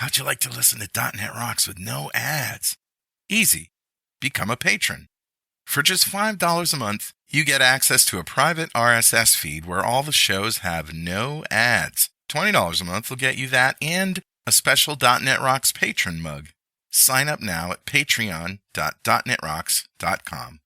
How'd you like to listen to .NET Rocks with no ads? Easy. Become a patron. For just $5 a month, you get access to a private RSS feed where all the shows have no ads. $20 a month will get you that and a special .NET Rocks patron mug. Sign up now at patreon.netrocks.com.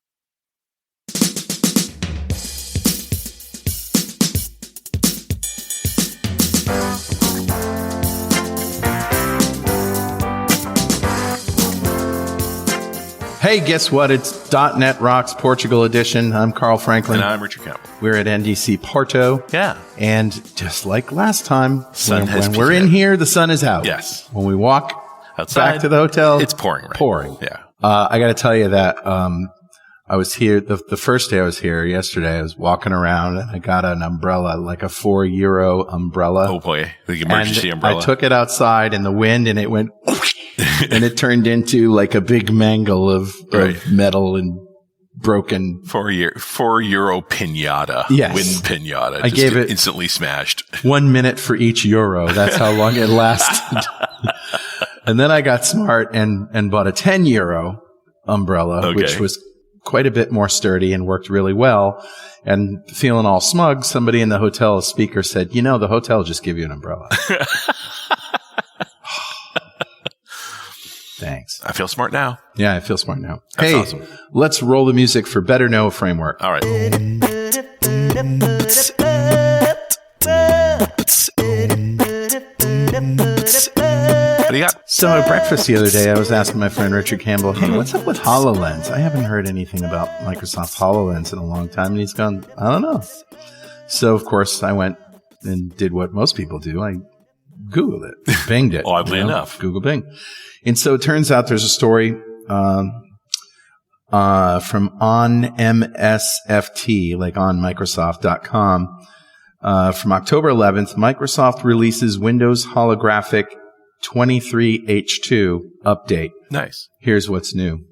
Hey, guess what? It's .NET Rocks Portugal edition. I'm Carl Franklin. And I'm Richard Campbell. We're at NDC Porto. Yeah. And just like last time, when we're peaked. In here, the sun is out. Yes. When we walk outside back to the hotel, it's pouring rain. Pouring. Yeah. I got to tell you that I was here, the first day I was here yesterday, I was walking around and I got an umbrella, like a €4 umbrella. Oh boy, the emergency umbrella. I took it outside in the wind and it went and it turned into like a big mangle of metal and broken. €4 pinata. Yes. Wind pinata. I gave it instantly smashed. 1 minute for each euro. That's how long it lasted. And then I got smart and bought a €10 umbrella, which was quite a bit more sturdy and worked really well. And feeling all smug, somebody in the hotel speaker said, "You know, the hotel just give you an umbrella." Thanks. I feel smart now. Yeah, I feel smart now. That's awesome. Let's roll the music for Better Know Framework. All right. What do you got? So at breakfast the other day, I was asking my friend Richard Campbell, "Hey, what's up with HoloLens? I haven't heard anything about Microsoft HoloLens in a long time." And he's gone, "I don't know." So, of course, I went and did what most people do. I Googled it, Binged it. Oddly enough. Google Bing. And so it turns out there's a story from on MSFT, like on Microsoft.com, from October 11th. Microsoft releases Windows holographic 23H2 update. Nice. Here's what's new.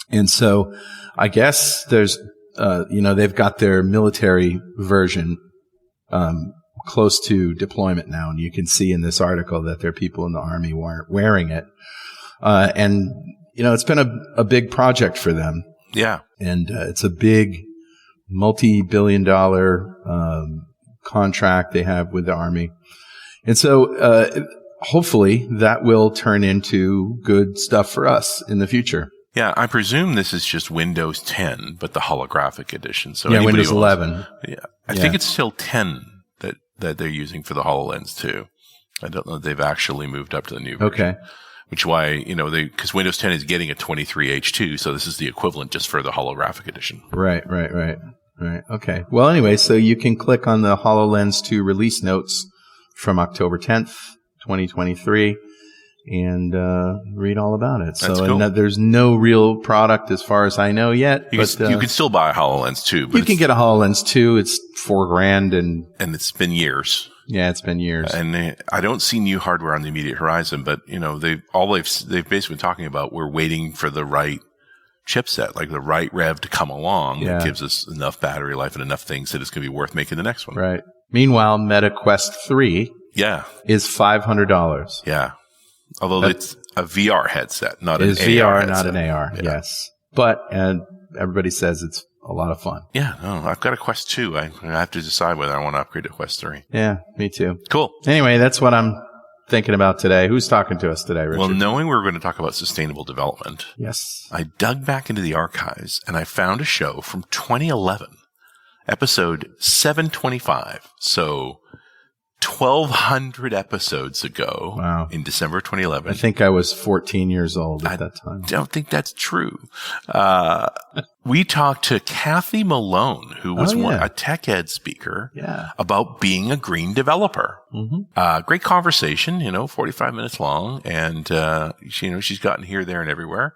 And so I guess there's, they've got their military version close to deployment now. And you can see in this article that there are people in the Army wearing it. And it's been a big project for them. Yeah. And it's a big multi-billion-dollar contract they have with the Army. And so hopefully that will turn into good stuff for us in the future. Yeah, I presume this is just Windows 10, but the holographic edition. So yeah, Windows 11. I think it's still 10 that they're using for the HoloLens too. I don't know if they've actually moved up to the new version. Okay. Which why, because Windows 10 is getting a 23H2, so this is the equivalent just for the holographic edition. Right. Okay. Well, anyway, so you can click on the HoloLens 2 release notes from October 10th, 2023, and read all about it. That's cool. There's no real product as far as I know yet. You can still buy a HoloLens 2. But you can get a HoloLens 2. It's $4,000 and it's been years. Yeah, it's been years. And I don't see new hardware on the immediate horizon, but they've basically been talking about we're waiting for the right chipset, like the right rev to come along that gives us enough battery life and enough things that it's going to be worth making the next one. Right. Meanwhile, Meta Quest 3 is $500. Yeah. Although it's a VR headset, not an AR VR, headset. not an AR. Yeah. Yes. But everybody says it's a lot of fun. Yeah. No, I've got a Quest 2. I have to decide whether I want to upgrade to Quest 3. Yeah, me too. Cool. Anyway, that's what I'm thinking about today. Who's talking to us today, Richard? Well, knowing we were going to talk about sustainable development, yes, I dug back into the archives and I found a show from 2011, episode 725. So 1,200 episodes ago. Wow. In December 2011. I think I was 14 years old at that time. I don't think that's true. We talked to Kathy Malone, who was a tech ed speaker, about being a green developer. Mm-hmm. Great conversation, 45 minutes long. And, she's gotten here, there, and everywhere.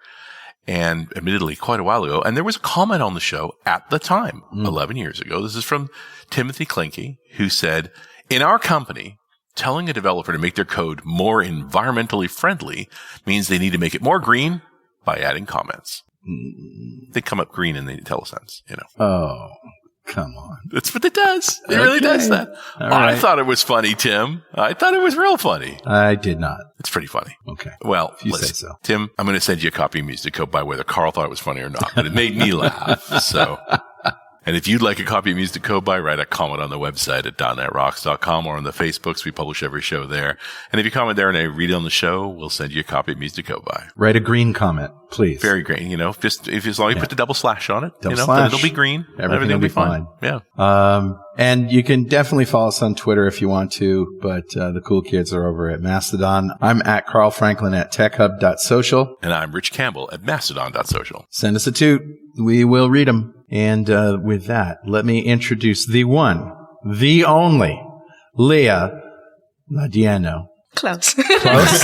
And admittedly, quite a while ago. And there was a comment on the show at the time, 11 years ago. This is from Timothy Klinke, who said, "In our company, telling a developer to make their code more environmentally friendly means they need to make it more green by adding comments." They come up green in the IntelliSense, Oh, Come on. That's what it does. It really does that. Right. I thought it was funny, Tim. I thought it was real funny. I did not. It's pretty funny. Okay. Well, if you say so. Tim, I'm going to send you a copy of Music Code by whether Carl thought it was funny or not, but it made me laugh. So, and if you'd like a copy of Music Code by, write a comment on the website at .netrocks.com or on the Facebooks. We publish every show there. And if you comment there and I read it on the show, we'll send you a copy of Music Code by. Write a green comment, please. Very green. Just as long as you put the double slash on it, then it'll be green. Everything will be fine. Yeah. And you can definitely follow us on Twitter if you want to, but the cool kids are over at Mastodon. I'm at Carl Franklin at techhub.social. And I'm Rich Campbell at mastodon.social. Send us a toot. We will read them. And with that, let me introduce the one, the only, Lea Mladineo. Close. Close?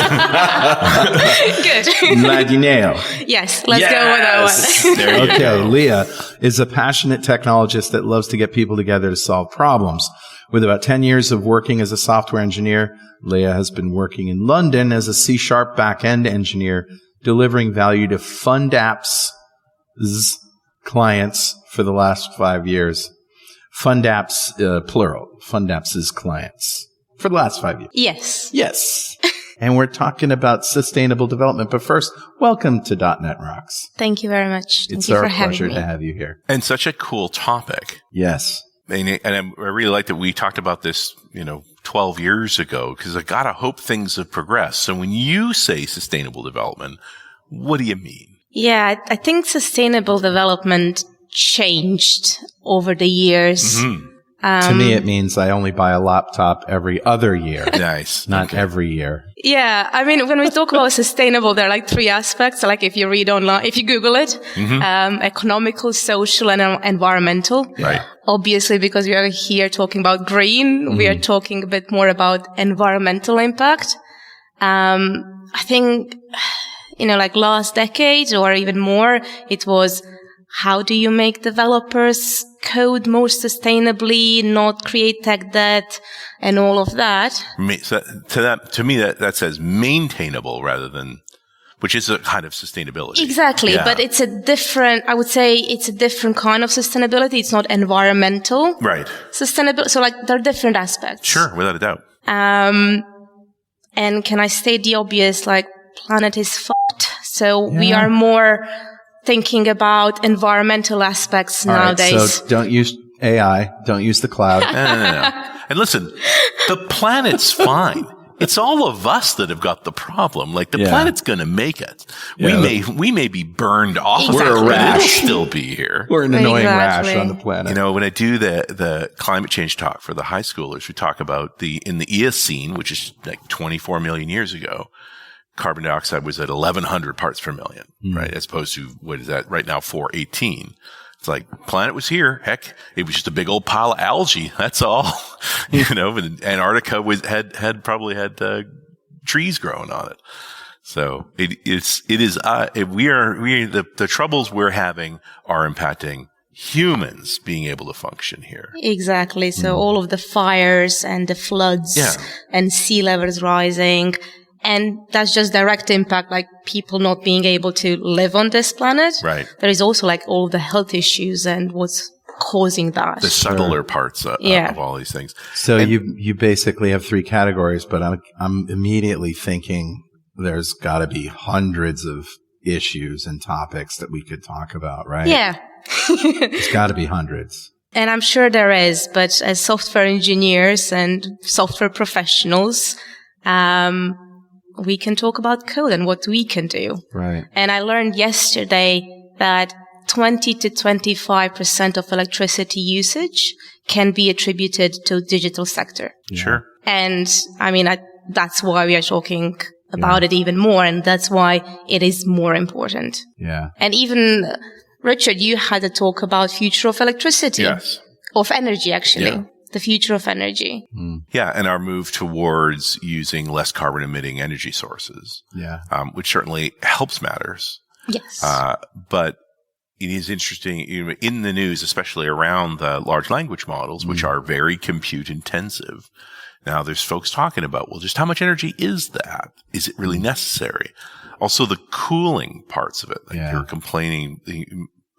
Good. Mladineo. Yes, let's go with that one. There you go. Lea is a passionate technologist that loves to get people together to solve problems. With about 10 years of working as a software engineer, Lea has been working in London as a C# back-end engineer, delivering value to Fund Apps' clients for the last 5 years. Fund Apps, plural. Fund Apps' clients for the last 5 years. Yes. Yes. And we're talking about sustainable development. But first, welcome to .NET Rocks. Thank you very much. It's our pleasure to have you here. And such a cool topic. Yes. And I really like that we talked about this, 12 years ago, because I gotta hope things have progressed. So when you say sustainable development, what do you mean? Yeah, I think sustainable development changed over the years. Mm-hmm. To me, it means I only buy a laptop every other year. Nice. Not every year. Yeah. I mean, when we talk about sustainable, there are like three aspects. Like if you read online, if you Google it, economical, social, and environmental. Right. Obviously, because we are here talking about green, we are talking a bit more about environmental impact. I think, like last decade or even more, it was how do you make developers code more sustainably, not create tech debt, and all of that. So to me, that says maintainable rather than, which is a kind of sustainability. Exactly. Yeah. But I would say it's a different kind of sustainability. It's not environmental. Right. Sustainability. So there are different aspects. Sure. Without a doubt. And can I state the obvious, planet is fucked. So we are more thinking about environmental aspects nowadays. Right, so don't use AI. Don't use the cloud. No. And listen, the planet's fine. It's all of us that have got the problem. The planet's going to make it. Yeah, we may be burned off. Exactly. We're a rash. It'll still be here. We're an annoying rash on the planet. When I do the climate change talk for the high schoolers, we talk about in the Eocene, which is 24 million years ago, carbon dioxide was at 1,100 parts per million, right? As opposed to, what is that right now, 418. It's planet was here. Heck, it was just a big old pile of algae. That's all. And Antarctica had probably had trees growing on it. So the troubles we're having are impacting humans being able to function here. Exactly. So all of the fires and the floods and sea levels rising. And that's just direct impact, people not being able to live on this planet. Right. There is also all the health issues and what's causing that. The subtler parts of all these things. So you basically have three categories, but I'm immediately thinking there's got to be hundreds of issues and topics that we could talk about, right? Yeah. There's got to be hundreds. And I'm sure there is, but as software engineers and software professionals, we can talk about code and what we can do. Right. And I learned yesterday that 20 to 25% of electricity usage can be attributed to the digital sector. Yeah. Sure. And that's why we are talking about it even more. And that's why it is more important. Yeah. And even, Richard, you had a talk about future of electricity. Yes. Of energy, actually. Yeah. The future of energy. Yeah, and our move towards using less carbon-emitting energy sources, which certainly helps matters. Yes. But it is interesting in the news, especially around the large language models, which are very compute-intensive. Now, there's folks talking about, well, just how much energy is that? Is it really necessary? Also, the cooling parts of it. You're complaining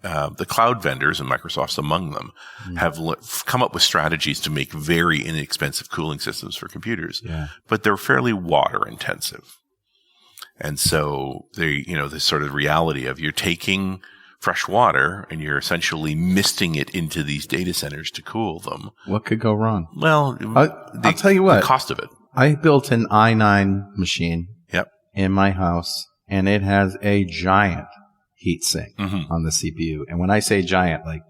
the cloud vendors, and Microsoft's among them, have come up with strategies to make very inexpensive cooling systems for computers, but they're fairly water intensive. And so this sort of reality of you're taking fresh water and you're essentially misting it into these data centers to cool them. What could go wrong? Well, I'll tell you what. The cost of it. I built an i9 machine in my house, and it has a giant heat sink on the CPU. And when I say giant, like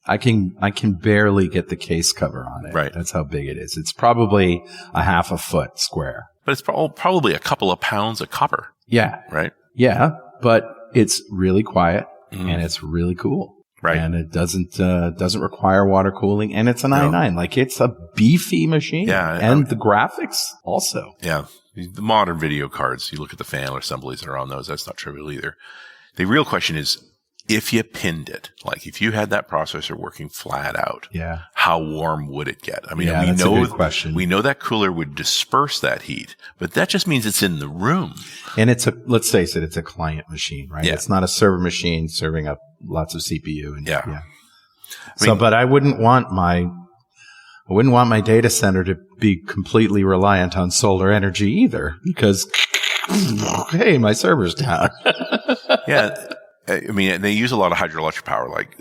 I can barely get the case cover on it. Right. That's how big it is. It's probably a half a foot square. But it's probably a couple of pounds of copper. Yeah. Right. Yeah. But it's really quiet and it's really cool. Right. And it doesn't require water cooling, and it's an i9. Like, it's a beefy machine. Yeah. And the graphics also. Yeah. The modern video cards, you look at the fan assemblies that are on those, that's not trivial either. The real question is, if you pinned it, like if you had that processor working flat out, how warm would it get? I mean, that's a good question. We know that cooler would disperse that heat, but that just means it's in the room. And let's face it, it's a client machine, right? Yeah. It's not a server machine serving up lots of CPU. And, I but I wouldn't want my data center to be completely reliant on solar energy either, because hey, my server's down. Yeah. I mean, they use a lot of hydroelectric power. Like,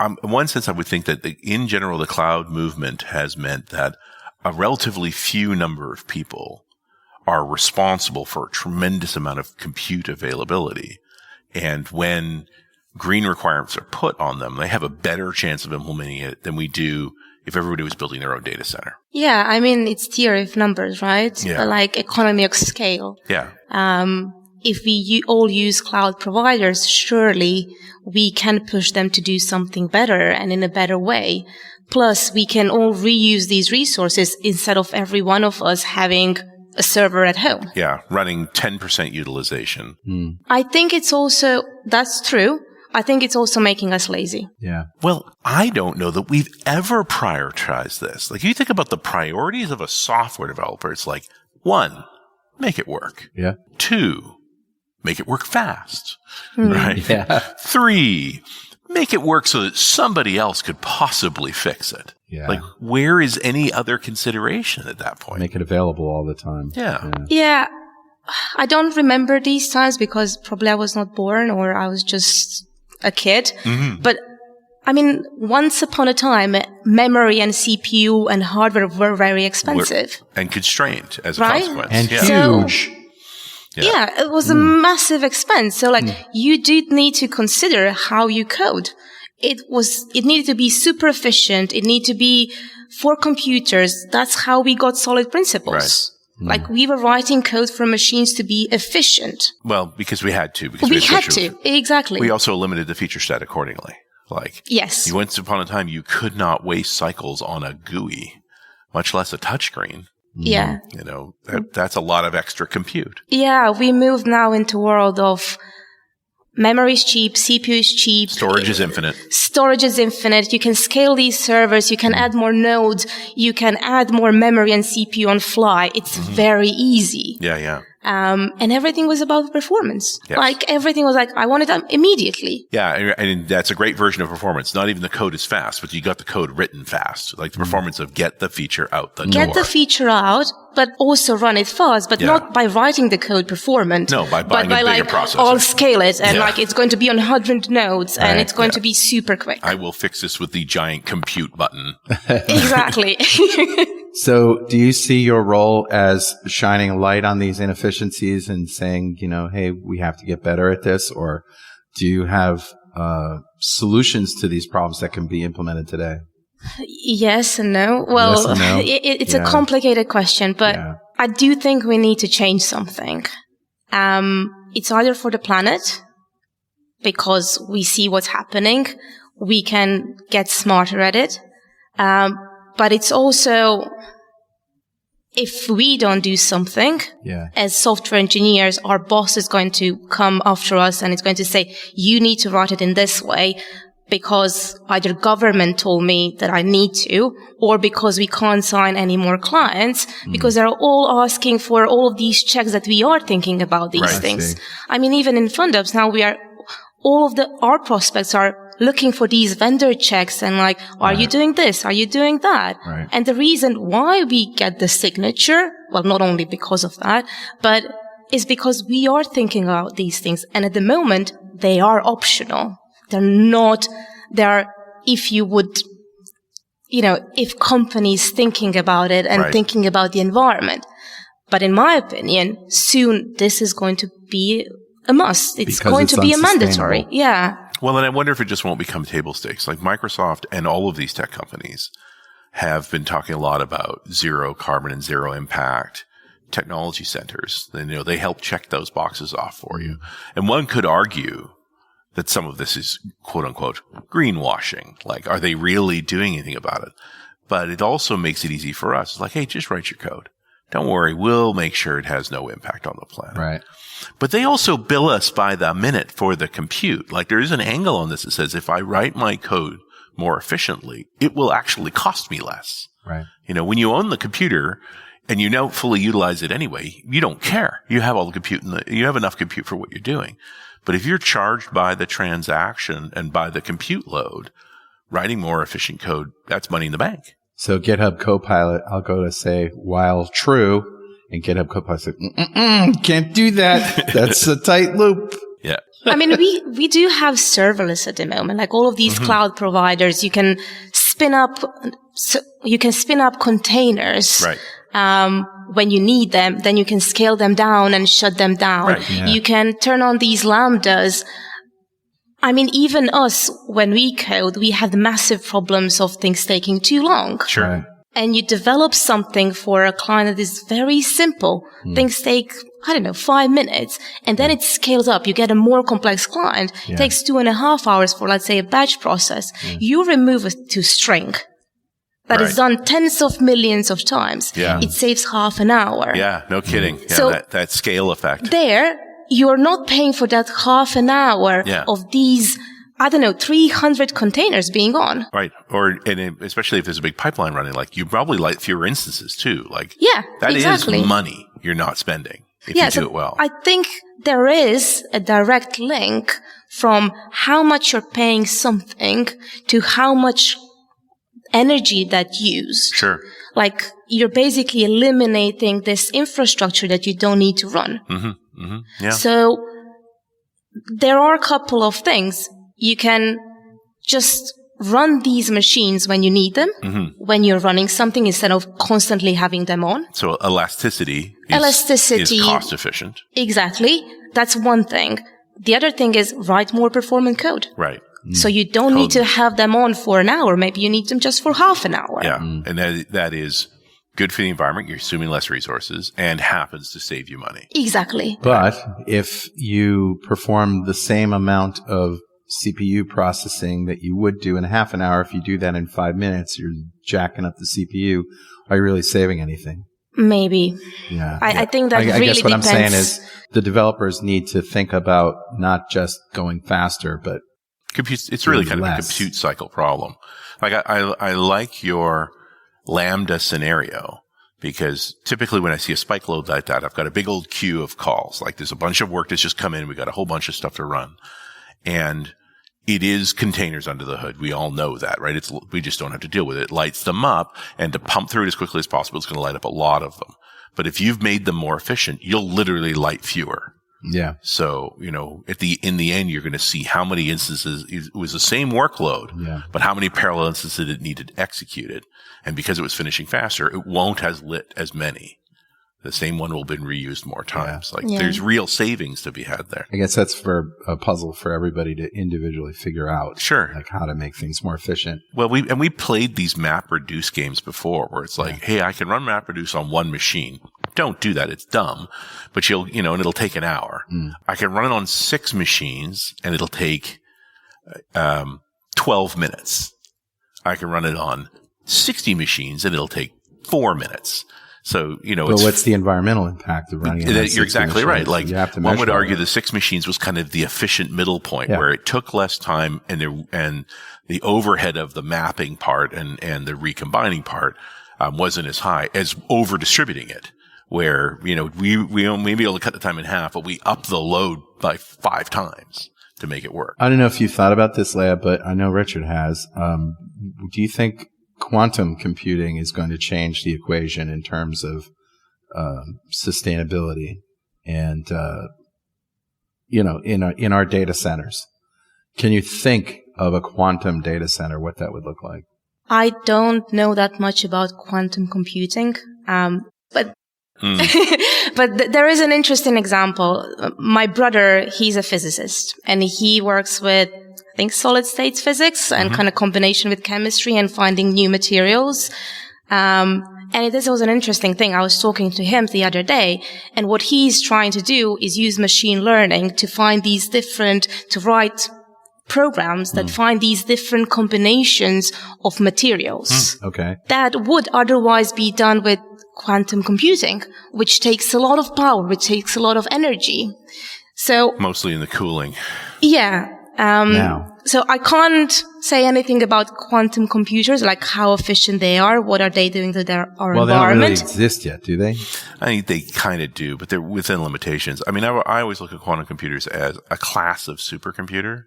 in one sense, I would think that in general, the cloud movement has meant that a relatively few number of people are responsible for a tremendous amount of compute availability. And when green requirements are put on them, they have a better chance of implementing it than we do if everybody was building their own data center. Yeah, I mean, it's theory of numbers, right? Yeah. Like economy of scale. Yeah. If we all use cloud providers, surely we can push them to do something better and in a better way. Plus, we can all reuse these resources instead of every one of us having a server at home. Yeah, running 10% utilization. I think that's true. I think it's also making us lazy. Yeah. Well, I don't know that we've ever prioritized this. Like, you think about the priorities of a software developer, it's like, 1, make it work. Yeah. 2, make it work fast. Right? Yeah. 3, make it work so that somebody else could possibly fix it. Yeah. Like, where is any other consideration at that point? Make it available all the time. Yeah. I don't remember these times because probably I was not born or I was just a kid. But I mean, once upon a time, memory and CPU and hardware were very expensive. And constrained as a right? consequence. And huge. Yeah, it was a massive expense. So you did need to consider how you code. It needed to be super efficient. It needed to be for computers. That's how we got solid principles. Right. Like, we were writing code for machines to be efficient. Well, because we had to. Because we had to. Exactly. We also limited the feature set accordingly. Like, yes. Once upon a time, you could not waste cycles on a GUI, much less a touchscreen. Yeah. You know, that's a lot of extra compute. Yeah, we moved now into a world of memory is cheap, CPU is cheap. Storage is infinite. Storage is infinite. You can scale these servers. You can add more nodes. You can add more memory and CPU on fly. It's very easy. Yeah. And everything was about performance. Yes. Like, everything was like, I want it done immediately. Yeah, and that's a great version of performance. Not even the code is fast, but you got the code written fast. Like the performance of get the feature out the door. Get the feature out, but also run it fast, but not by writing the code performant. No, by buying a bigger processor. I'll scale it, and it's going to be on 100 nodes, and it's going to be super quick. I will fix this with the giant compute button. Exactly. So do you see your role as shining a light on these inefficiencies and saying, hey, we have to get better at this? Or do you have solutions to these problems that can be implemented today? Yes and no. Well, yes and no. It's a complicated question, but I do think we need to change something. It's either for the planet, because we see what's happening. We can get smarter at it. But it's also, if we don't do something, as software engineers, our boss is going to come after us and it's going to say, you need to write it in this way because either government told me that I need to, or because we can't sign any more clients, because they're all asking for all of these checks that we are thinking about these things. I mean, even in FundUps now all of our prospects are looking for these vendor checks and like, are you doing this? Are you doing that? Right. And the reason why we get the signature, well, not only because of that, but is because we are thinking about these things. And at the moment, they are optional. If you would, if companies thinking about it and thinking about the environment. But in my opinion, soon this is going to be a must. It's going to be a mandatory. Yeah. Well, and I wonder if it just won't become table stakes. Like Microsoft and all of these tech companies have been talking a lot about zero carbon and zero impact technology centers. And, they help check those boxes off for you. And one could argue that some of this is quote unquote greenwashing. Like, are they really doing anything about it? But it also makes it easy for us. It's like, hey, just write your code. Don't worry. We'll make sure it has no impact on the planet. Right. But they also bill us by the minute for the compute. Like there is an angle on this that says if I write my code more efficiently, it will actually cost me less. Right. When you own the computer and you don't fully utilize it anyway, you don't care. You have all the compute you have enough compute for what you're doing. But if you're charged by the transaction and by the compute load, writing more efficient code, that's money in the bank. So GitHub Copilot, I'll go to say, while true, and GitHub Copilot says, can't do that. That's a tight loop. Yeah. I mean, we do have serverless at the moment. Like all of these cloud providers, you can spin up containers. Right. When you need them, then you can scale them down and shut them down. Right. Yeah. You can turn on these lambdas. I mean, even us, when we code, we have massive problems of things taking too long. Sure. Right. And you develop something for a client that is very simple. Things take, 5 minutes. And then it scales up. You get a more complex client. Yeah. It takes 2.5 hours for, let's say, a batch process. You remove it to string. That is done tens of millions of times. Yeah. It saves half an hour. Yeah, no kidding. Yeah, So that scale effect. There, you're not paying for that half an hour of these, 300 containers being on. Right. And especially if there's a big pipeline running, like you probably light fewer instances too. Like that exactly. is money you're not spending if you do it well. I think there is a direct link from how much you're paying something to how much energy that used. Sure. Like you're basically eliminating this infrastructure that you don't need to run. Mm-hmm. Mm-hmm. Yeah. So there are a couple of things. You can just run these machines when you need them, when you're running something instead of constantly having them on. So elasticity is cost efficient. Exactly. That's one thing. The other thing is write more performant code. Right. So you don't need to have them on for an hour. Maybe you need them just for half an hour. Yeah. And that is good for the environment. You're assuming less resources and happens to save you money. Exactly. But if you perform the same amount of CPU processing that you would do in half an hour, if you do that in 5 minutes, you're jacking up the CPU. Are you really saving anything? Maybe. Yeah. I think that I really guess what depends. I'm saying is the developers need to think about not just going faster, but it's really kind less. of a compute cycle problem. Like I like your Lambda scenario because typically when I see a spike load like that, I've got a big old queue of calls. Like there's a bunch of work that's just come in. We got a whole bunch of stuff to run. And it is containers under the hood. We all know that, right? We just don't have to deal with it. It lights them up, and to pump through it as quickly as possible, it's going to light up a lot of them. But if you've made them more efficient, you'll literally light fewer. Yeah. So, in the end, you're going to see how many instances, it was the same workload, but how many parallel instances it needed executed. And because it was finishing faster, it won't have lit as many. The same one will have been reused more times. There's real savings to be had there. I guess that's for a puzzle for everybody to individually figure out. Sure. Like how to make things more efficient. Well, we played these MapReduce games before where it's like, hey, I can run MapReduce on one machine. Don't do that. It's dumb. But and it'll take an hour. I can run it on 6 machines and it'll take 12 minutes. I can run it on 60 machines and it'll take 4 minutes. So, but what's the environmental impact of running it? You're exactly right. Like, one would argue that. the 6 machines was kind of the efficient middle point where it took less time and the overhead of the mapping part and the recombining part, wasn't as high as over distributing it, where, we may be able to cut the time in half, but we up the load by 5 times to make it work. I don't know if you thought about this, Lea, but I know Richard has. Do you think quantum computing is going to change the equation in terms of sustainability and in our data centers? Can you think of a quantum data center, what that would look like? I don't know that much about quantum computing, but there is an interesting example. My brother, he's a physicist, and he works with, I think, solid state physics and kind of combination with chemistry and finding new materials. And this was an interesting thing. I was talking to him the other day, and what he's trying to do is use machine learning to find to write programs that find these different combinations of materials. Okay. That would otherwise be done with quantum computing, which takes a lot of power, which takes a lot of energy. So mostly in the cooling. Yeah. So I can't say anything about quantum computers, like how efficient they are, what are they doing to our environment. They don't really exist yet, do they? I think they kind of do, but they're within limitations. I mean, I always look at quantum computers as a class of supercomputer,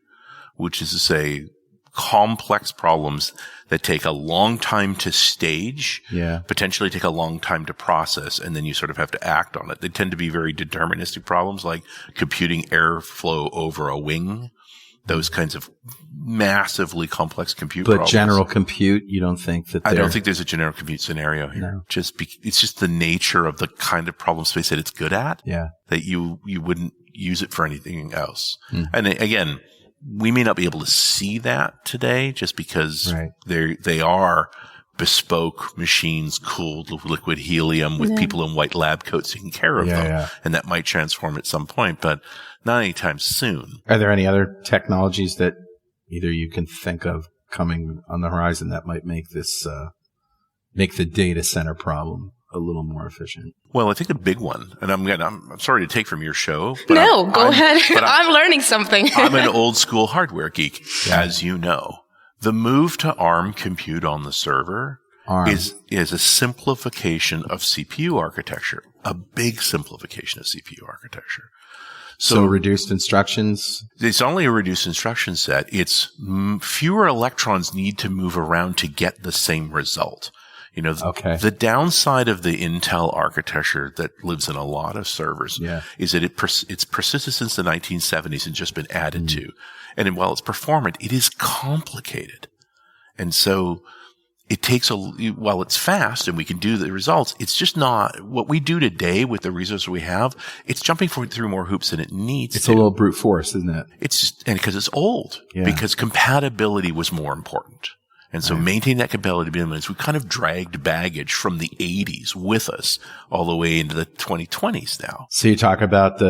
which is to say complex problems that take a long time to stage, potentially take a long time to process, and then you sort of have to act on it. They tend to be very deterministic problems, like computing airflow over a wing, those kinds of massively complex compute problems. But general compute, you don't think that I don't think there's a general compute scenario here. No. It's just the nature of the kind of problem space that it's good at, that you wouldn't use it for anything else. And again, we may not be able to see that today just because they are bespoke machines cooled with liquid helium with people in white lab coats taking care of them. And that might transform at some point, but not anytime soon. Are there any other technologies that either you can think of coming on the horizon that might make this, make the data center problem a little more efficient? Well, I think a big one, and I'm sorry to take from your show. But go ahead. I'm learning something. I'm an old school hardware geek, as you know. The move to ARM compute on the server is a simplification of CPU architecture, a big simplification of CPU architecture. So reduced instructions? It's only a reduced instruction set. It's fewer electrons need to move around to get the same result. You know, the downside of the Intel architecture that lives in a lot of servers is that it's persisted since the 1970s and just been added to. And while it's performant, it is complicated. And so it takes while it's fast and we can do the results, it's just not what we do today with the resources we have. It's jumping through more hoops than it needs. It's a little brute force, isn't it? It's just, and because it's old, because compatibility was more important. And so maintaining that compatibility means we kind of dragged baggage from the 80s with us all the way into the 2020s now. So you talk about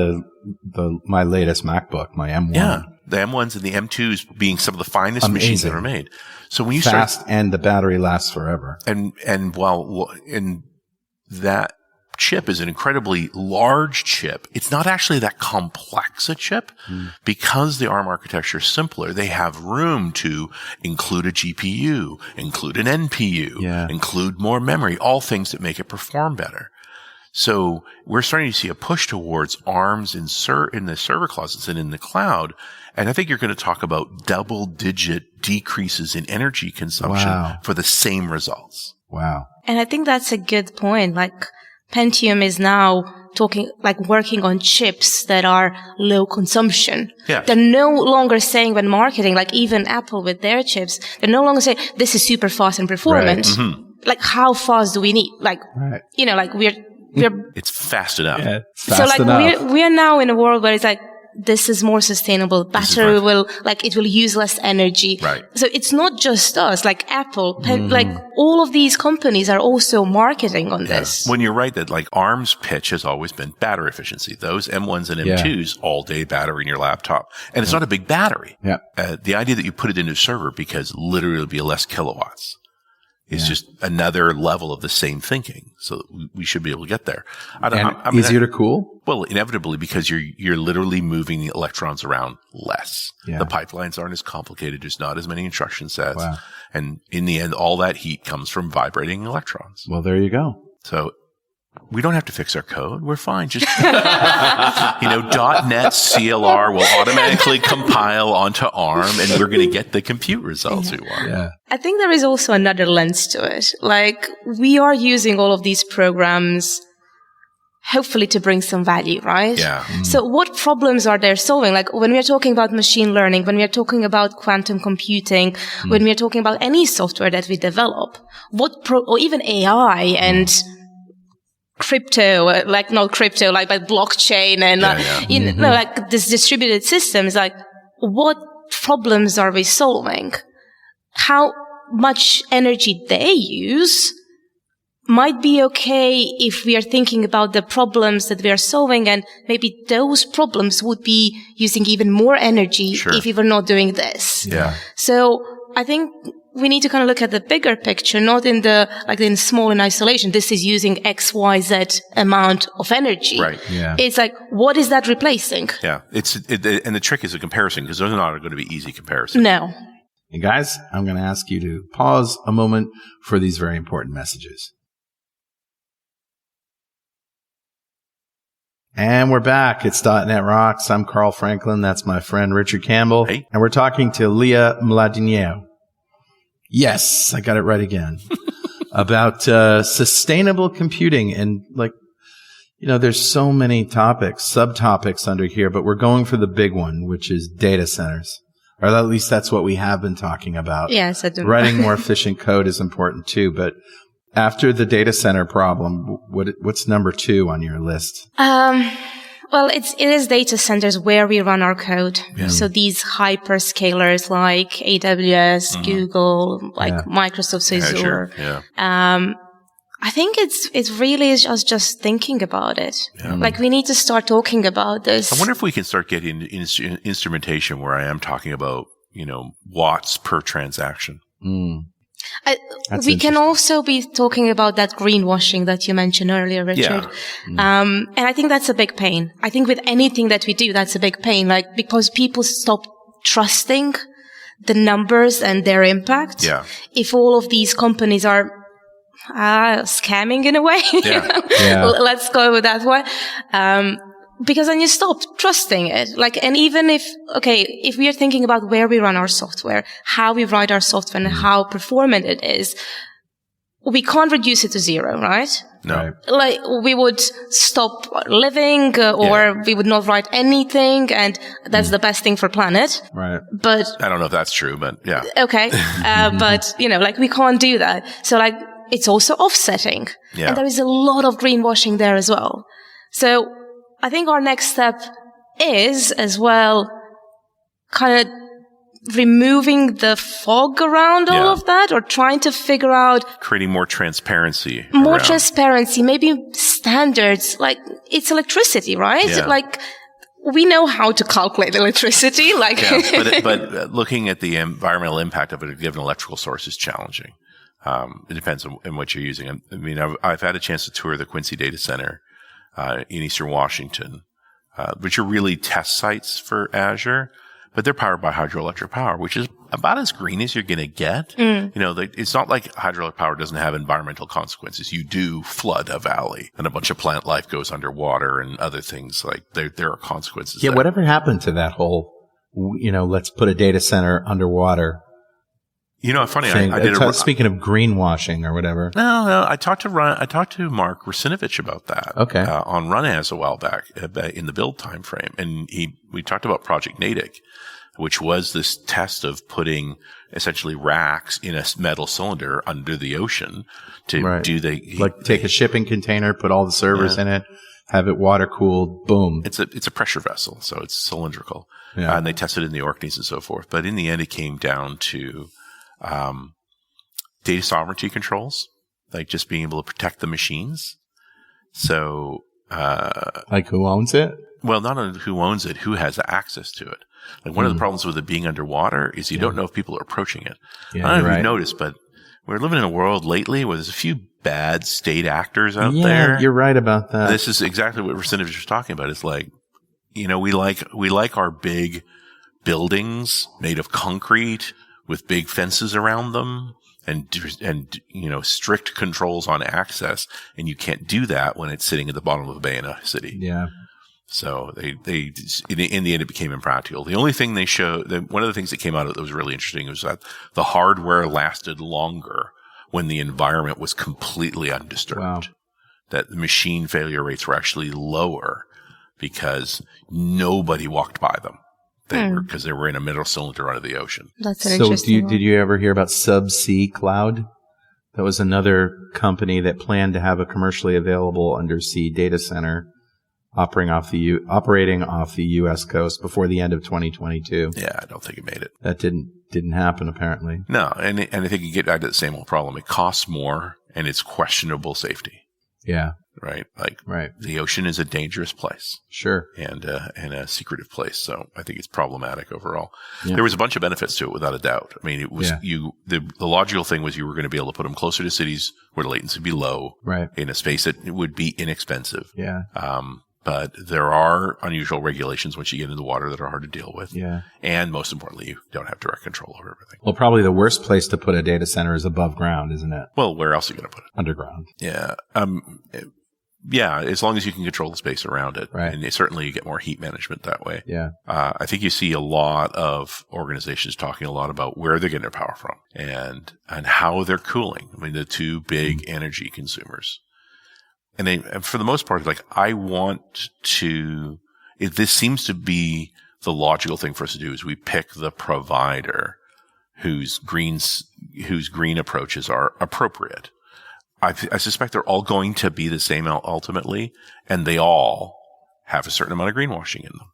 my latest MacBook, my M1. Yeah, the M1s and the M2s being some of the finest machines ever made. So when you fast and the battery lasts forever. And that chip is an incredibly large chip. It's not actually that complex a chip because the ARM architecture is simpler. They have room to include a GPU, include an NPU, include more memory, all things that make it perform better. So we're starting to see a push towards ARMs in the server closets and in the cloud. And I think you're going to talk about double-digit decreases in energy consumption for the same results. Wow. And I think that's a good point. Like, Pentium is now working on chips that are low consumption. Yeah. They're no longer saying when marketing, like even Apple with their chips, they're no longer saying this is super fast and performant. Right. Like, how fast do we need? Like, you know, like we're it's fast enough. Yeah, fast enough. we are now in a world where it's like, this is more sustainable. Battery it will use less energy. Right. So it's not just us, like Apple, like all of these companies are also marketing on this. When you're right that like ARM's pitch has always been battery efficiency. Those M1s and M2s, all day battery in your laptop. And it's not a big battery. Yeah. The idea that you put it into a server because literally it'll be less kilowatts. It's just another level of the same thinking. So we should be able to get there. Easier to cool? Well, inevitably, because you're literally moving the electrons around less. Yeah. The pipelines aren't as complicated. There's not as many instruction sets. Wow. And in the end, all that heat comes from vibrating electrons. Well, there you go. So we don't have to fix our code. We're fine. Just, .NET CLR will automatically compile onto ARM, and we're going to get the compute results we want. Yeah. I think there is also another lens to it. Like, we are using all of these programs hopefully to bring some value, right? Yeah. So what problems are they solving? Like, when we are talking about machine learning, when we are talking about quantum computing, when we are talking about any software that we develop, or even AI and crypto, not crypto, like blockchain and, like this distributed systems, like, what problems are we solving? How much energy they use might be okay if we are thinking about the problems that we are solving, and maybe those problems would be using even more energy if we were not doing this. Yeah. So I think we need to kind of look at the bigger picture, not in in small in isolation. This is using X, Y, Z amount of energy. Right. Yeah. It's like, what is that replacing? Yeah. And the trick is a comparison, because those are not going to be easy comparisons. No. And guys, I'm going to ask you to pause a moment for these very important messages. And we're back. It's .NET Rocks. I'm Carl Franklin. That's my friend Richard Campbell. Hey. And we're talking to Lea Mladineo. Yes, I got it right again. About sustainable computing. And there's so many topics, subtopics under here, but we're going for the big one, which is data centers. Or at least that's what we have been talking about. Yes, I do. Writing more efficient code is important too, but after the data center problem, what's number 2 on your list? Well, it is data centers where we run our code. Yeah. So these hyperscalers like AWS, Google, Microsoft Azure. Yeah. I think it's really just thinking about it. Yeah. Like, we need to start talking about this. I wonder if we can start getting instrumentation where I am talking about, watts per transaction. We can also be talking about that greenwashing that you mentioned earlier, Richard. Yeah. And I think that's a big pain. I think with anything that we do, that's a big pain, because people stop trusting the numbers and their impact. Yeah. If all of these companies are scamming in a way, Yeah. Let's go with that one. Because then you stop trusting it. And even if we are thinking about where we run our software, how we write our software, and how performant it is, we can't reduce it to zero, right? No. We would stop living, or we would not write anything, and that's the best thing for planet. Right. But I don't know if that's true, but yeah. Okay. But, we can't do that. So, it's also offsetting. Yeah. And there is a lot of greenwashing there as well. So, I think our next step is, as well, kind of removing the fog around all of that, or trying to figure out... Creating more transparency. Maybe standards. It's electricity, right? Yeah. We know how to calculate electricity. But looking at the environmental impact of a given electrical source is challenging. It depends on what you're using. I mean, I've had a chance to tour the Quincy Data Center in Eastern Washington, which are really test sites for Azure, but they're powered by hydroelectric power, which is about as green as you're going to get. It's not like hydroelectric power doesn't have environmental consequences. You do flood a valley, and a bunch of plant life goes underwater, and other things there are consequences. Yeah, whatever happened to that whole, let's put a data center underwater? Funny. Thing. I did speaking of greenwashing or whatever. No. I talked to Mark Rusinovich about that. Okay. On RunAs a while back in the build time frame, and we talked about Project Natick, which was this test of putting essentially racks in a metal cylinder under the ocean to do take a shipping container, put all the servers in it, have it water cooled, boom. It's a pressure vessel, so it's cylindrical. Yeah. And they tested it in the Orkneys and so forth. But in the end, it came down to data sovereignty controls, just being able to protect the machines. So, who owns it? Well, not only who owns it, who has access to it. One of the problems with it being underwater is you don't know if people are approaching it. Yeah, I don't know if you've noticed, but we're living in a world lately where there's a few bad state actors out there. Yeah, you're right about that. This is exactly what Rusinovich was talking about. It's we like our big buildings made of concrete with big fences around them and strict controls on access, and you can't do that when it's sitting at the bottom of a bay in a city. Yeah. So they in the end, it became impractical. The only thing they showed, one of the things that came out of it that was really interesting was that the hardware lasted longer when the environment was completely undisturbed. Wow. That the machine failure rates were actually lower because nobody walked by them. Because they were in a middle cylinder under the ocean. That's an interesting did you ever hear about Subsea Cloud? That was another company that planned to have a commercially available undersea data center operating off the U.S. coast before the end of 2022. Yeah, I don't think it made it. That didn't happen, apparently. No, and I think you get back to the same old problem. It costs more, and it's questionable safety. Yeah. Right. Right. The ocean is a dangerous place. Sure. And a secretive place. So I think it's problematic overall. Yeah. There was a bunch of benefits to it without a doubt. I mean, it was the logical thing was you were going to be able to put them closer to cities where the latency would be low. Right. In a space that would be inexpensive. Yeah. But there are unusual regulations once you get into the water that are hard to deal with. Yeah. And most importantly, you don't have direct control over everything. Well, probably the worst place to put a data center is above ground, isn't it? Well, where else are you going to put it? Underground. Yeah. Yeah, as long as you can control the space around it. Right. And certainly you get more heat management that way. Yeah. I think you see a lot of organizations talking a lot about where they're getting their power from and how they're cooling. I mean, the two big energy consumers. And for the most part, I want to, this seems to be the logical thing for us to do is we pick the provider whose green approaches are appropriate. I suspect they're all going to be the same ultimately, and they all have a certain amount of greenwashing in them.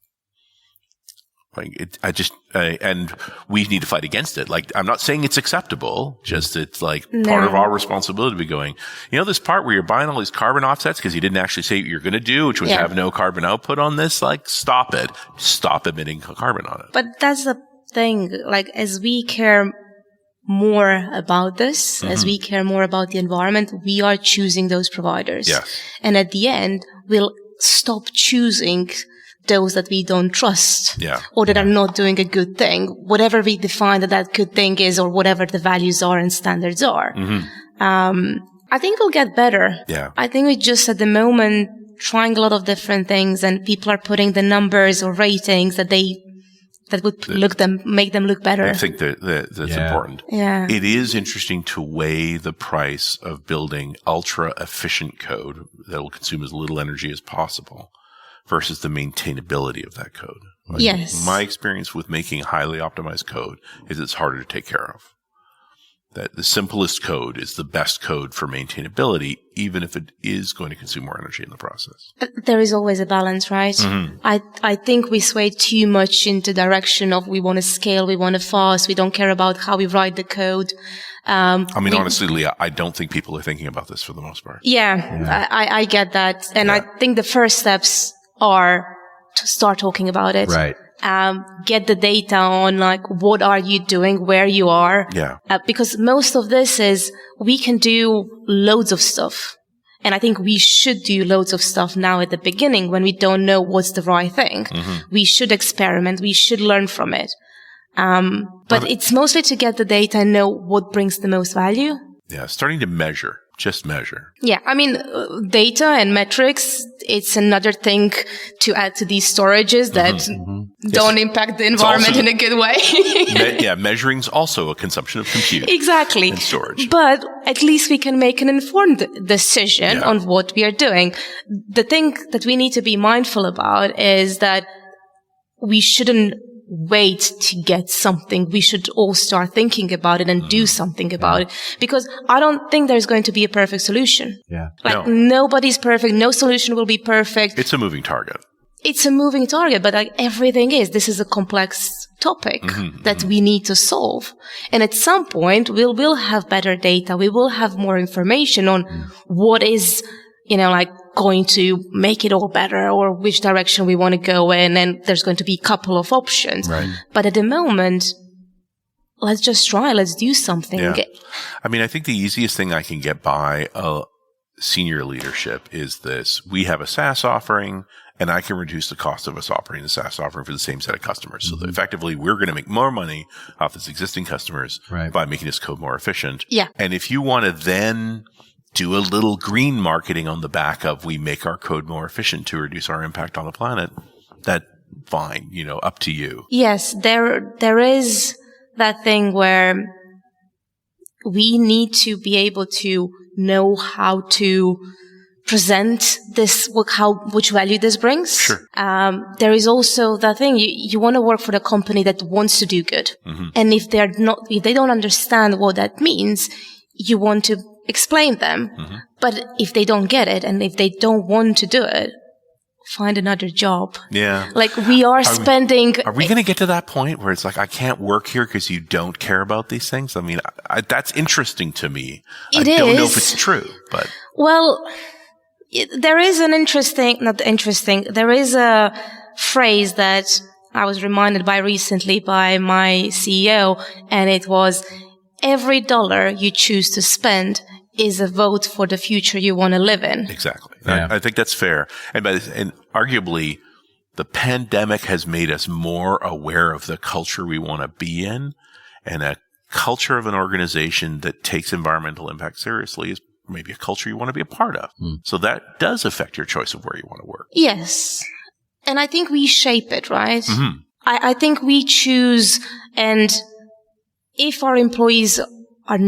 And we need to fight against it. I'm not saying it's acceptable, just it's part of our responsibility to be going, this part where you're buying all these carbon offsets because you didn't actually say what you're going to do, which was have no carbon output on this, stop it. Stop emitting carbon on it. But that's the thing, as we care more about this, as we care more about the environment, we are choosing those providers. Yes. And at the end, we'll stop choosing those that we don't trust or that are not doing a good thing, whatever we define that good thing is or whatever the values are and standards are. I think we'll get better. Yeah. I think we just at the moment trying a lot of different things and people are putting the numbers or ratings that would make them look better. I think that's important. Yeah. It is interesting to weigh the price of building ultra efficient code that will consume as little energy as possible versus the maintainability of that code. Yes. My experience with making highly optimized code is it's harder to take care of. That the simplest code is the best code for maintainability, even if it is going to consume more energy in the process. There is always a balance, right? I think we sway too much into direction of we want to scale, we want to fast, we don't care about how we write the code. Honestly, Leah, I don't think people are thinking about this for the most part. Yeah. I get that. And I think the first steps are to start talking about it. Right. Get the data on what are you doing, where you are. Yeah. Because most of this is we can do loads of stuff. And I think we should do loads of stuff now at the beginning when we don't know what's the right thing. We should experiment. We should learn from it. But it's mostly to get the data and know what brings the most value. Yeah. Starting to measure. Just measure. Yeah. Data and metrics, it's another thing to add to these storages that don't impact the environment in a good way. Measuring's also a consumption of compute. Exactly. And storage. But at least we can make an informed decision on what we are doing. The thing that we need to be mindful about is that we shouldn't wait to get something. We should all start thinking about it and do something about it, because I don't think there's going to be a perfect solution. Yeah. Nobody's perfect. No solution will be perfect. It's a moving target. It's a moving target, but everything is. This is a complex topic that we need to solve. And at some point, we will have better data. We will have more information on what is, going to make it all better or which direction we want to go in. And there's going to be a couple of options. Right. But at the moment, let's just try. Let's do something. Yeah. I think the easiest thing I can get by senior leadership is this. We have a SaaS offering and I can reduce the cost of us operating the SaaS offering for the same set of customers. So that effectively, we're going to make more money off its existing customers by making this code more efficient. Yeah. And if you want to then do a little green marketing on the back of we make our code more efficient to reduce our impact on the planet, that's fine, up to you. Yes, there is that thing where we need to be able to know how to present this, which value this brings. Sure. There is also that thing, you want to work for the company that wants to do good. And if they don't understand what that means, you want to explain them. But if they don't get it, and if they don't want to do it, find another job. Yeah. Like we are spending. Are we going to get to that point where it's like, I can't work here because you don't care about these things? I mean, that's interesting to me. I don't know if it's true, but. Well, there is there is a phrase that I was reminded by recently by my CEO, and it was, every dollar you choose to spend is a vote for the future you want to live in. Exactly. Yeah. I think that's fair. And arguably, the pandemic has made us more aware of the culture we want to be in, and a culture of an organization that takes environmental impact seriously is maybe a culture you want to be a part of. So that does affect your choice of where you want to work. Yes. And I think we shape it, right? I think we choose, and if our employees are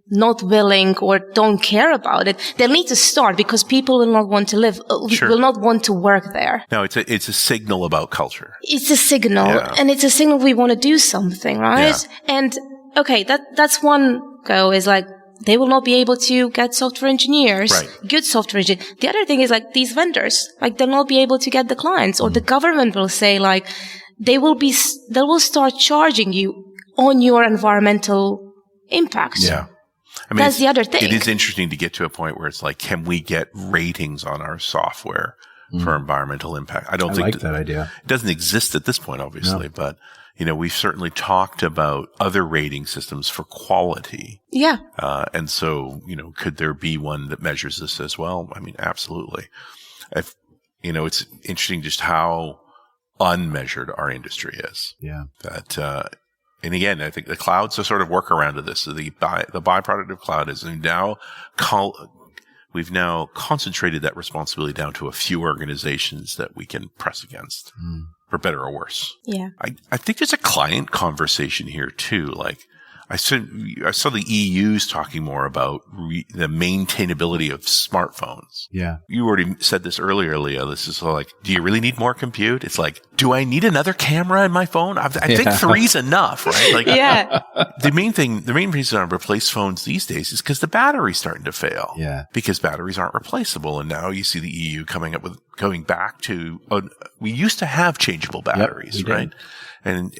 not willing or don't care about it, they'll need to start, because people will not want to will not want to work there. No, it's a signal about culture. It's a signal, and it's a signal we want to do something, right? Yeah. And okay, that's one go, is like, they will not be able to get software engineers, good software engineers. The other thing is like these vendors, like they'll not be able to get the clients, or the government will say like, they will start charging you on your environmental impact. Yeah. I mean, that's the other thing. It is interesting to get to a point where it's like, can we get ratings on our software for environmental impact? I like that idea. It doesn't exist at this point, obviously, but we've certainly talked about other rating systems for quality. Yeah. And so, could there be one that measures this as well? I mean, absolutely. It's interesting just how unmeasured our industry is. Yeah. And again, I think the cloud's a sort of workaround to this. So the byproduct of cloud is we've now concentrated that responsibility down to a few organizations that we can press against, for better or worse. Yeah. I think there's a client conversation here too. Like, I saw the EU's talking more about the maintainability of smartphones. Yeah. You already said this earlier, Lea. This is like, do you really need more compute? It's like, do I need another camera in my phone? I think 3's enough, right? Like, the main reason I replace phones these days is because the battery's starting to fail. Yeah. Because batteries aren't replaceable. And now you see the EU going back to, we used to have changeable batteries, right? And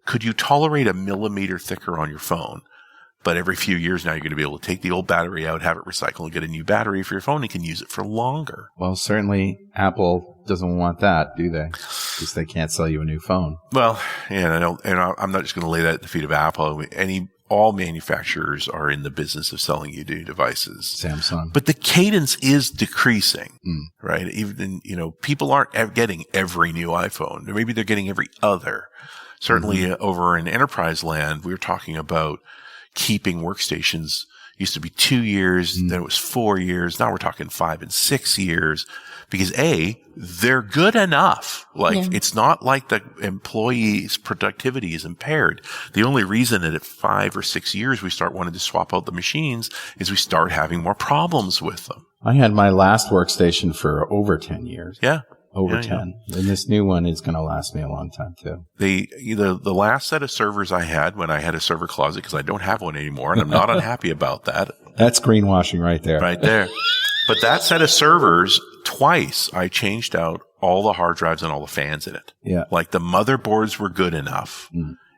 could you tolerate a millimeter thicker on your phone? But every few years now, you're going to be able to take the old battery out, have it recycled, and get a new battery for your phone, and can use it for longer. Well, certainly Apple doesn't want that, do they? Because they can't sell you a new phone. Well, I'm not just going to lay that at the feet of Apple. All manufacturers are in the business of selling you new devices. Samsung. But the cadence is decreasing, right? Even, people aren't getting every new iPhone. Or maybe they're getting every other. Certainly over in enterprise land, we were talking about keeping workstations. Used to be 2 years, then it was 4 years. Now we're talking 5 and 6 years, because they're good enough. It's not like the employee's productivity is impaired. The only reason that at 5 or 6 years we start wanting to swap out the machines is we start having more problems with them. I had my last workstation for over 10 years. Yeah. Over 10. And this new one is going to last me a long time too. The last set of servers I had when I had a server closet, because I don't have one anymore, and I'm not unhappy about that. That's greenwashing right there. Right there. But that set of servers, twice I changed out all the hard drives and all the fans in it. Yeah. Like, the motherboards were good enough.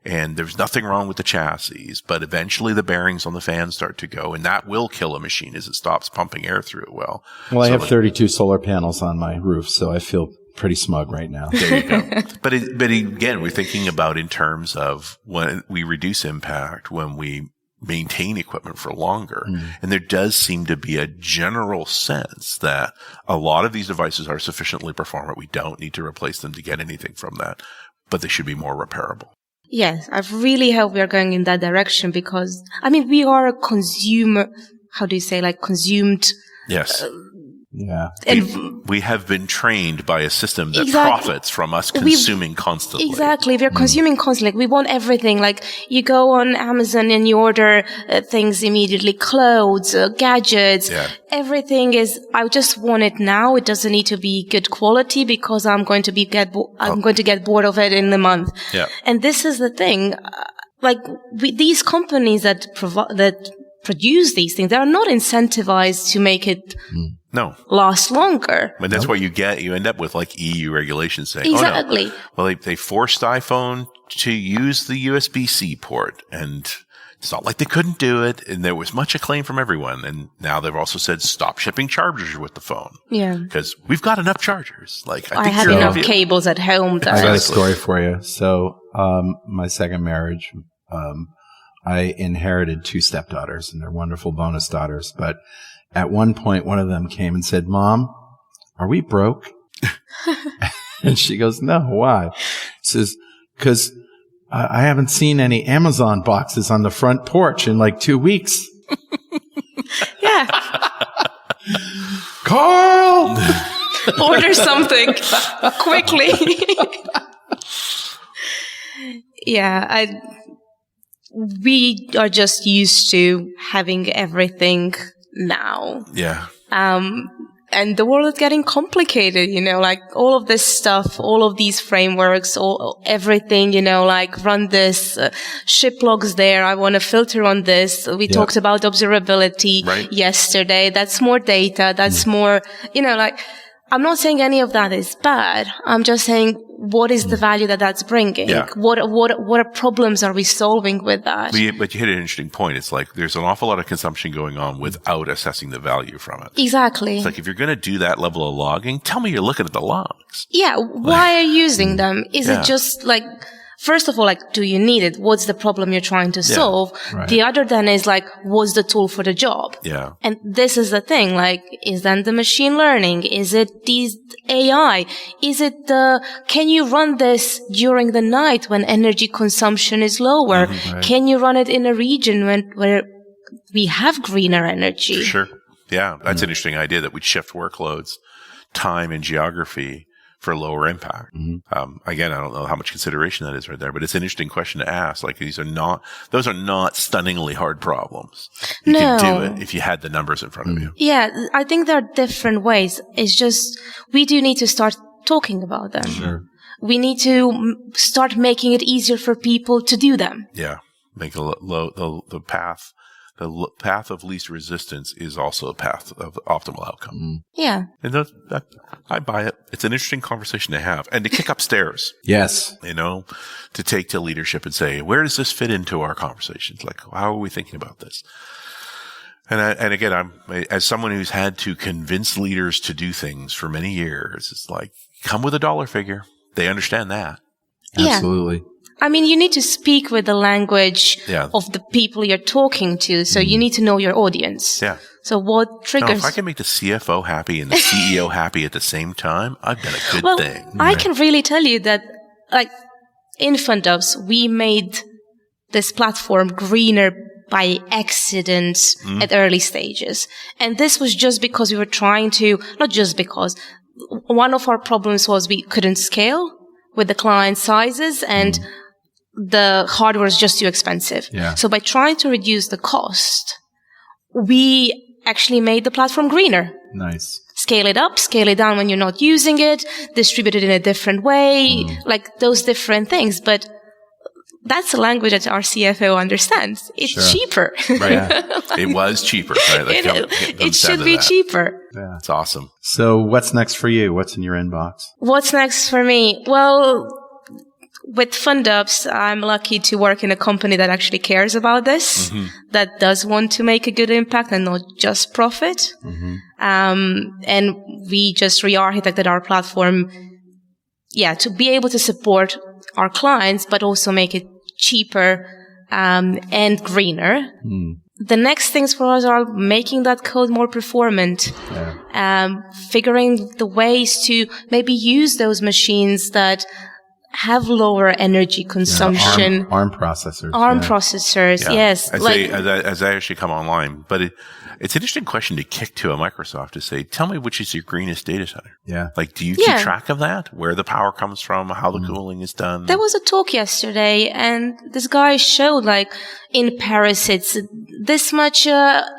And there's nothing wrong with the chassis, but eventually the bearings on the fans start to go, and that will kill a machine as it stops pumping air through it well. Well, I have 32 solar panels on my roof, so I feel pretty smug right now. There you go. But again, we're thinking about in terms of when we reduce impact, when we maintain equipment for longer. And there does seem to be a general sense that a lot of these devices are sufficiently performant. We don't need to replace them to get anything from that, but they should be more repairable. Yes, I really hope we are going in that direction because, we are a consumer, how do you say, like consumed. Yes. Yeah. And we have been trained by a system that profits from us consuming constantly. Exactly. We're consuming constantly. Like, we want everything. Like, you go on Amazon and you order things immediately, clothes, gadgets. Yeah. Everything is, I just want it now. It doesn't need to be good quality because I'm going to get bored of it in a month. Yeah. And this is the thing. These companies that produce these things, they are not incentivized to make it last longer. And that's why you end up with like EU regulations saying, exactly. Oh, no. Well, they forced iPhone to use the USB-C port, and it's not like they couldn't do it. And there was much acclaim from everyone. And now they've also said, stop shipping chargers with the phone. Yeah. Because we've got enough chargers. Like, I have enough cables at home. I got a story for you. So, my second marriage, I inherited 2 stepdaughters, and they're wonderful bonus daughters. But at one point, one of them came and said, "Mom, are we broke?" And she goes, "No, why?" She says, "Because I haven't seen any Amazon boxes on the front porch in like 2 weeks." Yeah. Carl! Order something quickly. Yeah, we are just used to having everything now. Yeah. And the world is getting complicated, like all of this stuff, all of these frameworks, everything, like run this, ship logs there. I want to filter on this. We talked about observability yesterday. That's more data. That's more, I'm not saying any of that is bad. I'm just saying, what is the value that that's bringing? Yeah. What problems are we solving with that? But you hit an interesting point. It's like there's an awful lot of consumption going on without assessing the value from it. Exactly. It's like if you're going to do that level of logging, tell me you're looking at the logs. Yeah. Why are you using them? Is it just like, first of all, do you need it? What's the problem you're trying to solve? Right. The other then is what's the tool for the job? Yeah. And this is the thing, is then the machine learning? Is it these AI? Is it can you run this during the night when energy consumption is lower? Mm-hmm, right. Can you run it in a region where we have greener energy? For sure. Yeah. That's an interesting idea that we'd shift workloads, time and geography for lower impact. Mm-hmm. Again, I don't know how much consideration that is right there, but it's an interesting question to ask. Those are not stunningly hard problems. You can do it if you had the numbers in front of you. Yeah, I think there are different ways. It's just, we do need to start talking about them. Sure. We need to start making it easier for people to do them. Yeah. Make the path of least resistance is also a path of optimal outcome. Yeah. And I buy it. It's an interesting conversation to have and to kick upstairs. Yes. To take to leadership and say, where does this fit into our conversations? Like, how are we thinking about this? And again, I'm, as someone who's had to convince leaders to do things for many years, it's like, come with a dollar figure. They understand that. Absolutely. You need to speak with the language of the people you're talking to. So you need to know your audience. Yeah. So what triggers? If I can make the CFO happy and the CEO happy at the same time, I've done a good thing. I can really tell you that, in FundUps, we made this platform greener by accident at early stages. And this was just because we were trying to, not just because, one of our problems was we couldn't scale with the client sizes and the hardware is just too expensive. Yeah. So by trying to reduce the cost, we actually made the platform greener. Nice. Scale it up, scale it down when you're not using it, distribute it in a different way, those different things. But that's a language that our CFO understands. It's cheaper. Right. Yeah. It was cheaper. Right? It should be cheaper. Yeah. It's awesome. So what's next for you? What's in your inbox? What's next for me? Well, with FundUps, I'm lucky to work in a company that actually cares about this, that does want to make a good impact and not just profit. And we just re-architected our platform, to be able to support our clients, but also make it cheaper and greener. The next things for us are making that code more performant, figuring the ways to maybe use those machines that have lower energy consumption. ARM processors. Processors, yes. As they actually come online. But it's an interesting question to kick to a Microsoft to say, tell me which is your greenest data center. Yeah. Like, do you keep track of that? Where the power comes from, how the cooling is done? There was a talk yesterday, and this guy showed, like, in Paris, it's this much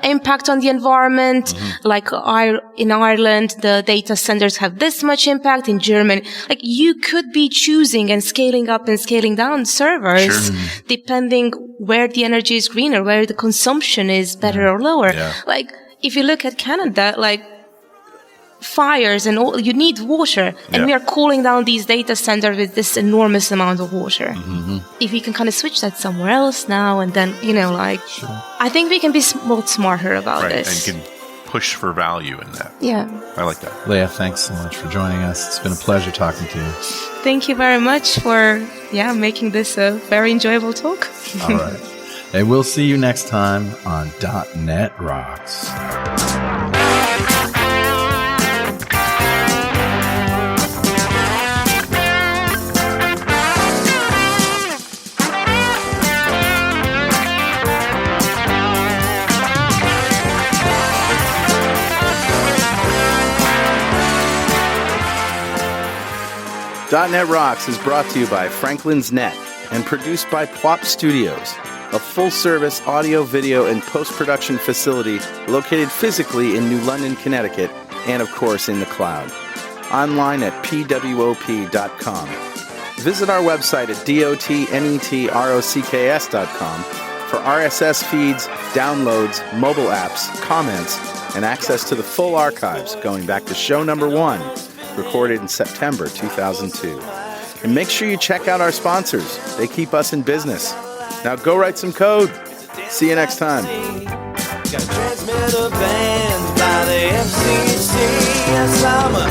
impact on the environment. Like, in Ireland, the data centers have this much impact. In Germany, like, you could be choosing and scaling up and scaling down servers depending where the energy is greener, where the consumption is better or lower. Yeah. Like, if you look at Canada, like, fires and all, you need water, and we are cooling down these data centers with this enormous amount of water. If we can kind of switch that somewhere else now and then, I think we can be smarter about this. And can push for value in that. Yeah. I like that. Lea, thanks so much for joining us. It's been a pleasure talking to you. Thank you very much for, making this a very enjoyable talk. All right. And we'll see you next time on .NET Rocks. .NET Rocks is brought to you by Franklin's Net and produced by Plop Studios, a full-service audio, video, and post-production facility located physically in New London, Connecticut, and, of course, in the cloud. Online at pwop.com. Visit our website at dotnetrocks.com for RSS feeds, downloads, mobile apps, comments, and access to the full archives going back to show number 1, recorded in September 2002. And make sure you check out our sponsors. They keep us in business. Now go write some code. See you next time. Got transmitter banned by the FCC. Yes, I'm a